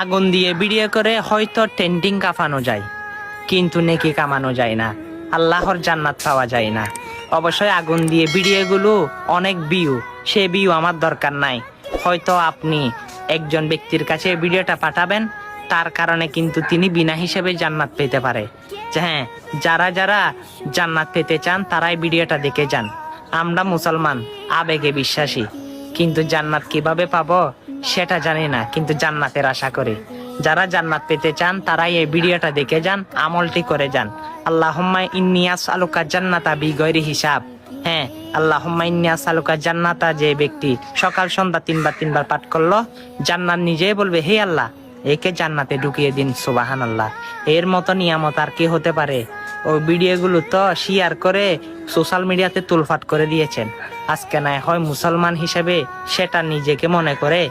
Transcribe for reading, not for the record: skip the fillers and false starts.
আগুন দিয়ে ভিডিও করে হয়তো ট্রেন্ডিং কাঁপানো যায়, কিন্তু নেকি কামানো যায় না, আল্লাহর জান্নাত পাওয়া যায় না। অবশ্যই আগুন দিয়ে ভিডিওগুলো অনেক ভিউ, সে ভিউ আমার দরকার নাই। হয়তো আপনি একজন ব্যক্তির কাছে ভিডিওটা পাঠাবেন, তার কারণে কিন্তু তিনি বিনা হিসেবে জান্নাত পেতে পারে। হ্যাঁ, যারা যারা জান্নাত পেতে চান তারাই ভিডিওটা দেখে যান। আমরা মুসলমান, আবেগে বিশ্বাসী, কিন্তু জান্নাত কিভাবে পাবো সেটা জানি না, কিন্তু জান্নাতের আশা করি। যারা জান্নাত পেতে চান তারাই এই ভিডিওটা দেখে যান, আমলটি করে যান। আল্লাহুম্মা ইন্নী আসআলুকা জান্নাতা বিগয়রি হিসাব। হ্যাঁ, আল্লাহুম্মা ইন্নী আসআলুকা জান্নাতা, যে ব্যক্তি সকাল সন্ধ্যা তিনবার পাঠ করলো, জান্নাত নিজেই বলবে, হে আল্লাহ, একে জান্নাতে ঢুকিয়ে দিন। সুবহানাল্লাহ। এর মতো নিয়ামত আর কি হতে পারে? ওই ভিডিওগুলো তো শেয়ার করে সোশ্যাল মিডিয়াতে তুলফাট করে দিয়েছেন। আজকে না হয় মুসলমান হিসেবে সেটা নিজেকে মনে করে